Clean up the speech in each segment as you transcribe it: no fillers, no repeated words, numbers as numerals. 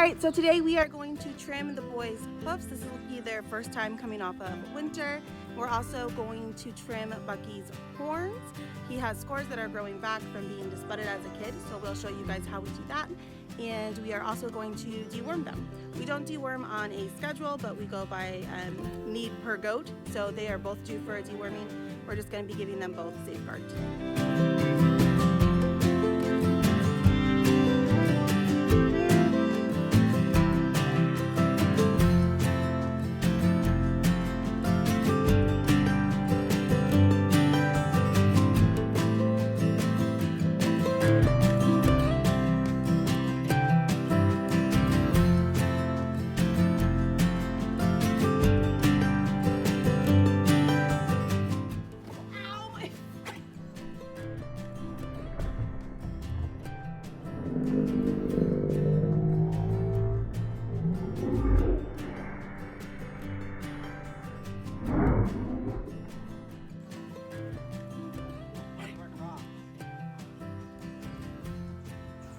Alright, so today we are going to trim the boys' hoofs. This will be their first time coming off of winter. We're also going to trim Bucky's horns. He has scores that are growing back from being disbudded as a kid, so we'll show you guys how we do that. And we are also going to deworm them. We don't deworm on a schedule, but we go by need per goat, so they are both due for a deworming. We're just going to be giving them both safeguards.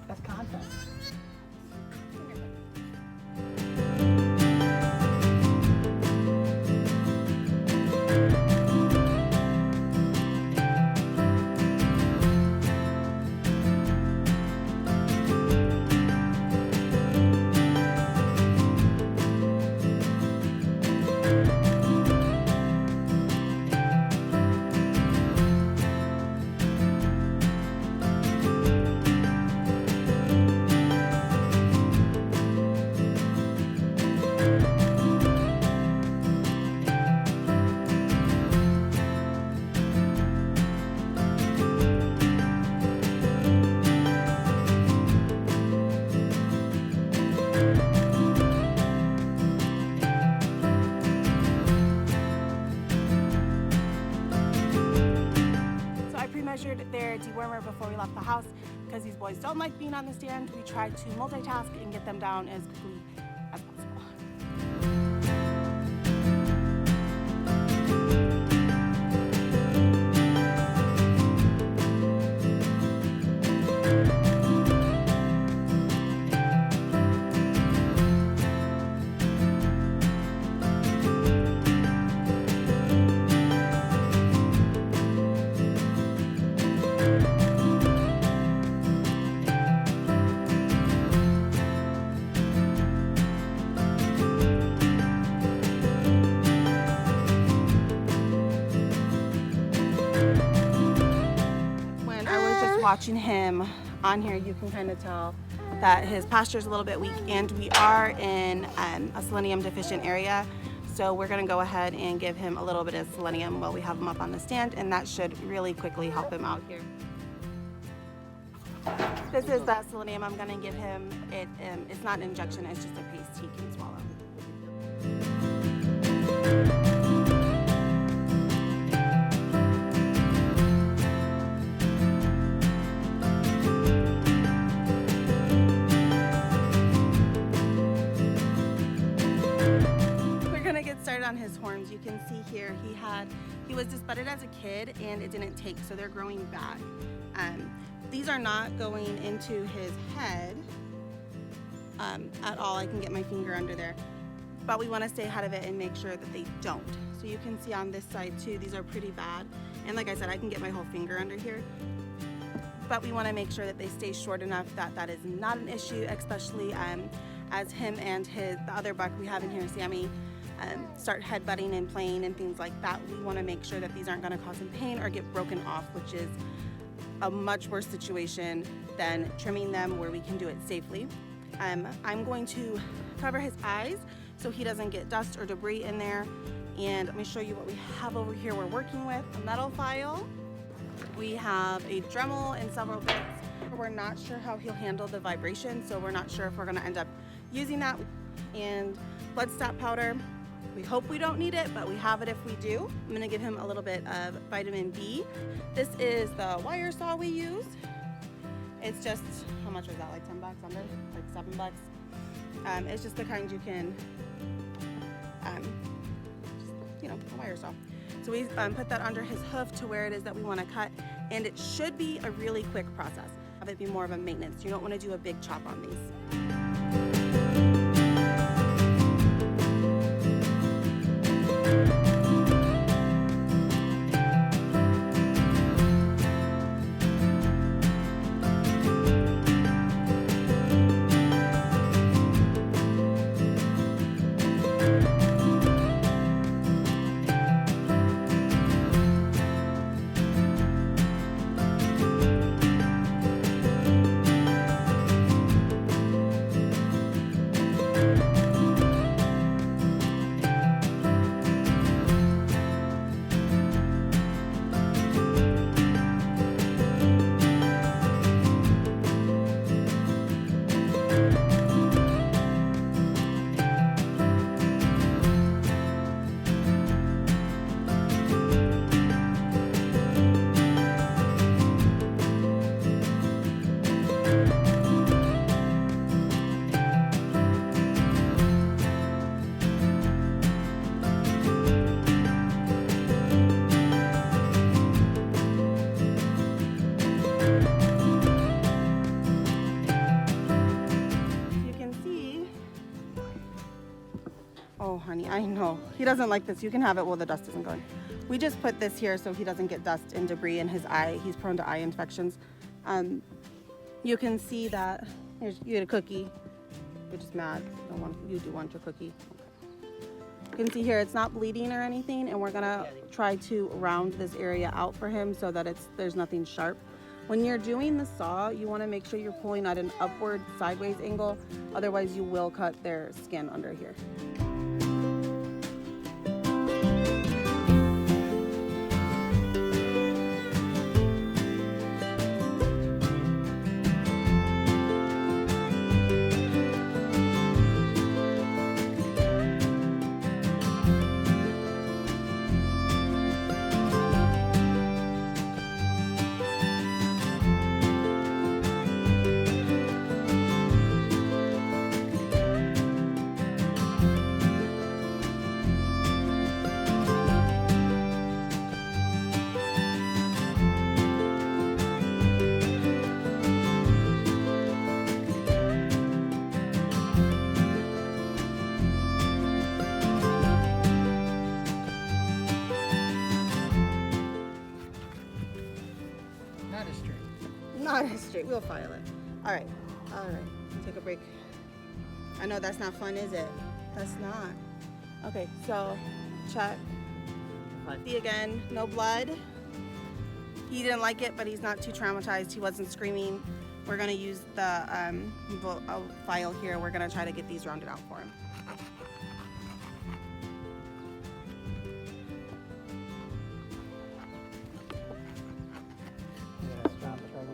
That's content. Measured their dewormer before we left the house because these boys don't like being on the stand. We tried to multitask and get them down as quickly as possible. Watching him on here, you can kind of tell that his posture is a little bit weak, and we are in a selenium deficient area, so we're going to go ahead and give him a little bit of selenium while we have him up on the stand, and that should really quickly help him out here. This is the selenium I'm going to give him. It's not an injection, it's just a paste he can swallow. Started on his horns. You can see here he was disbudded as a kid and it didn't take, so they're growing back. These are not going into his head at all. I can get my finger under there, but we want to stay ahead of it and make sure that they don't. So you can see on this side too, these are pretty bad, and like I said, I can get my whole finger under here, but we want to make sure that they stay short enough that that is not an issue, especially as him and the other buck we have in here, Sammy, start headbutting and playing and things like that. We want to make sure that these aren't going to cause him pain or get broken off, which is a much worse situation than trimming them where we can do it safely. I'm going to cover his eyes so he doesn't get dust or debris in there. And let me show you what we have over here. We're working with a metal file. We have a Dremel and several bits. We're not sure how he'll handle the vibration, so we're not sure if we're going to end up using that. And blood stop powder. We hope we don't need it, but we have it if we do. I'm going to give him a little bit of vitamin B. This is the wire saw we use. It's just, how much was that, like 10 bucks under? Like 7 bucks. It's just the kind you can, a wire saw. So we put that under his hoof to where it is that we want to cut, and it should be a really quick process. Have it be more of a maintenance. You don't want to do a big chop on these. Oh, honey, I know. He doesn't like this. You can have it while the dust isn't going. We just put this here so he doesn't get dust and debris in his eye. He's prone to eye infections. You can see that. Here's, you get a cookie. You're just mad. You do want your cookie. You can see here it's not bleeding or anything, and we're gonna try to round this area out for him so that there's nothing sharp. When you're doing the saw, you want to make sure you're pulling at an upward sideways angle, otherwise you will cut their skin under here. Not as straight. We'll file it. All right. Take a break. I know that's not fun, is it? That's not. Okay, so check. See again, no blood. He didn't like it, but he's not too traumatized. He wasn't screaming. We're gonna use the file here. We're gonna try to get these rounded out for him.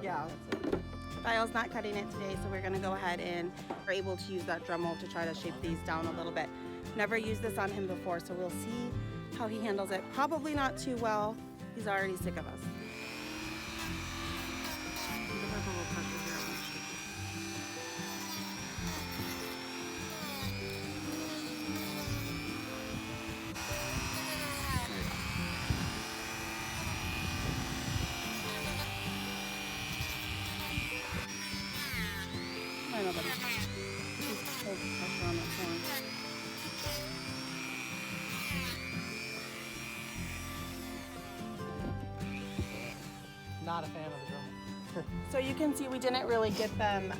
Yeah, that's it. File's not cutting it today, so we're gonna go ahead and we're able to use that Dremel to try to shape these down a little bit. Never used this on him before, so we'll see how he handles it. Probably not too well. He's already sick of us. I know, buddy. Just hold the pressure on that horn. Not a fan of the Dremel. So you can see we didn't really get them,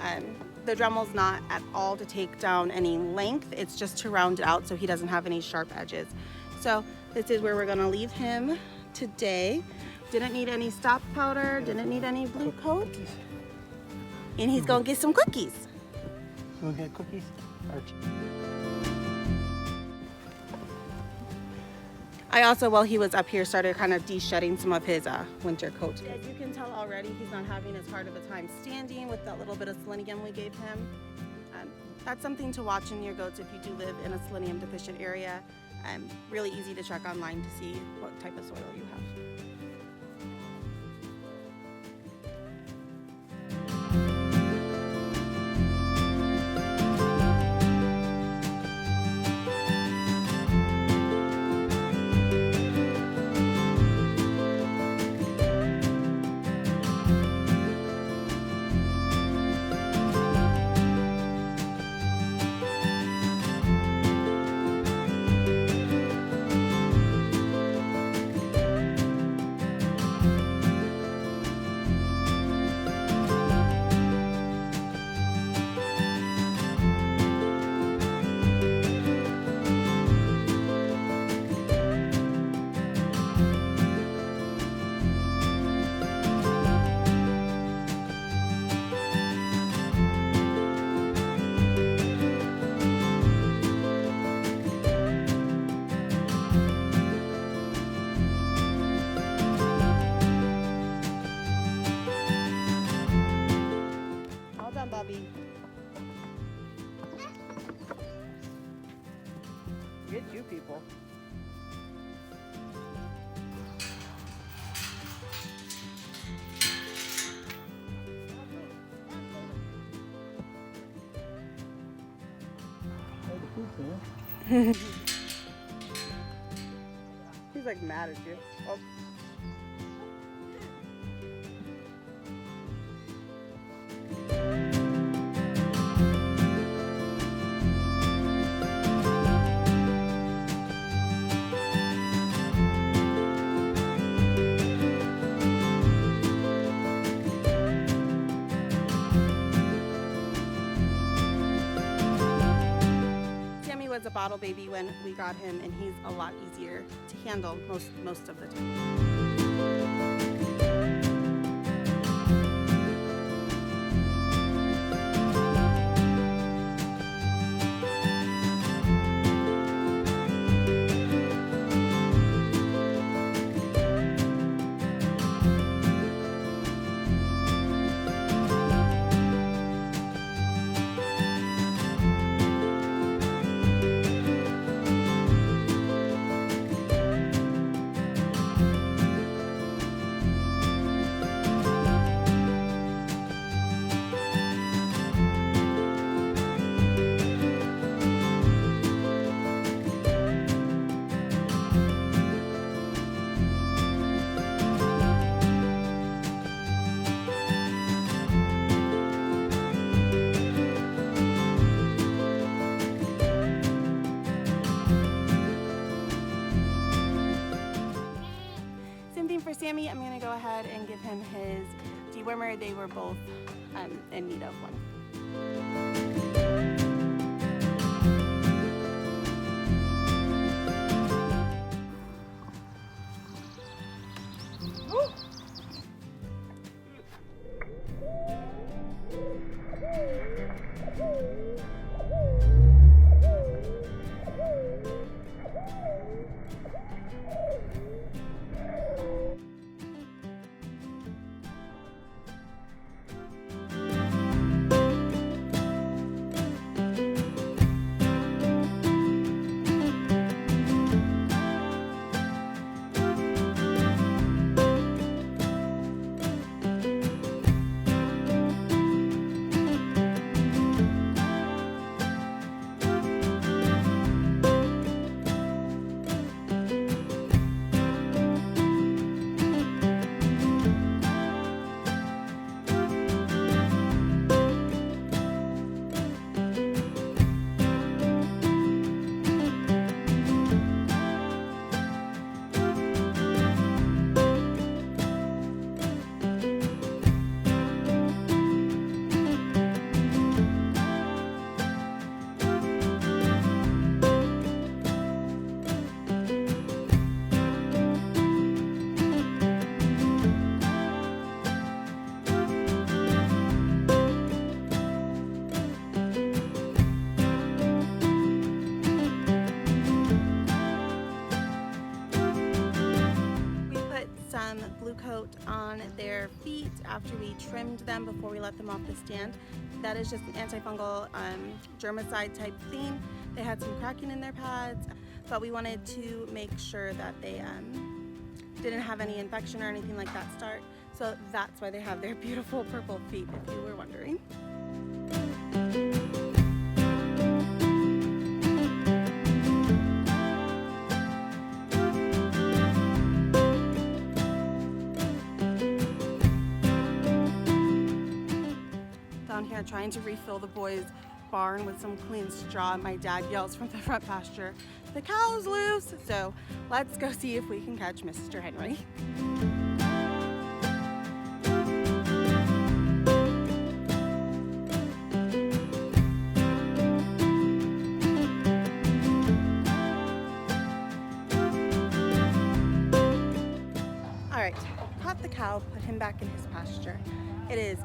the Dremel's not at all to take down any length. It's just to round it out so he doesn't have any sharp edges. So this is where we're gonna leave him today. Didn't need any stop powder, didn't need any blue coat. And he's gonna get some cookies. You want to get cookies? I also, while he was up here, started kind of de-shedding some of his winter coat. As you can tell already, he's not having as hard of a time standing with that little bit of selenium we gave him. That's something to watch in your goats if you do live in a selenium deficient area. Really easy to check online to see what type of soil you have. Get you people. He's like mad at you. Oh. was a bottle baby when we got him, and he's a lot easier to handle most of the time. For Sammy, I'm going to go ahead and give him his dewormer. They were both in need of one. Blue coat on their feet after we trimmed them before we let them off the stand. That is just an antifungal germicide type thing. They had some cracking in their pads, but we wanted to make sure that they didn't have any infection or anything like that start. So that's why they have their beautiful purple feet, if you were wondering. Here trying to refill the boys' barn with some clean straw. My dad yells from the front pasture, "The cow's loose!" So let's go see if we can catch Mr. Henry. All right, caught the cow, put him back in his pasture. It is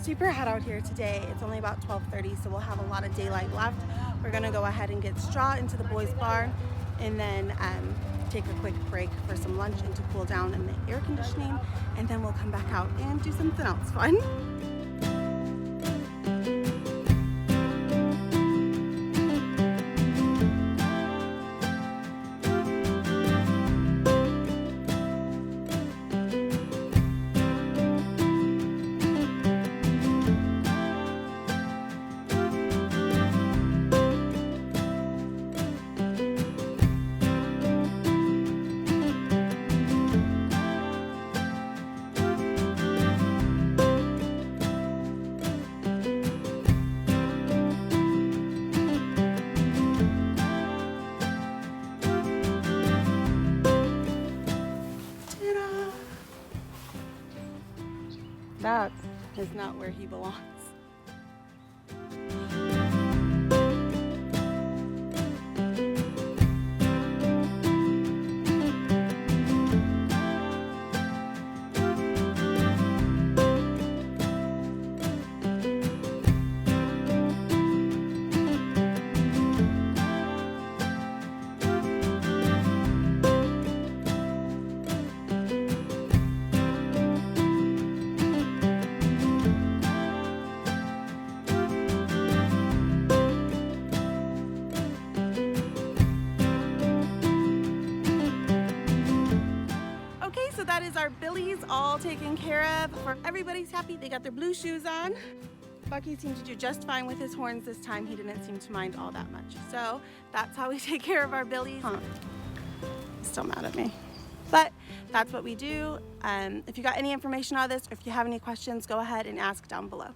super hot out here today. It's only about 12:30, so we'll have a lot of daylight left. We're gonna go ahead and get straw into the boys' barn and then take a quick break for some lunch and to cool down in the air conditioning, and then we'll come back out and do something else fun. That is not where he belongs. so that is our Billies all taken care of. Everybody's happy. They got their blue shoes on. Bucky seemed to do just fine with his horns this time. He didn't seem to mind all that much. So that's how we take care of our Billies. He's still mad at me. But that's what we do. If you got any information on this, or if you have any questions, go ahead and ask down below.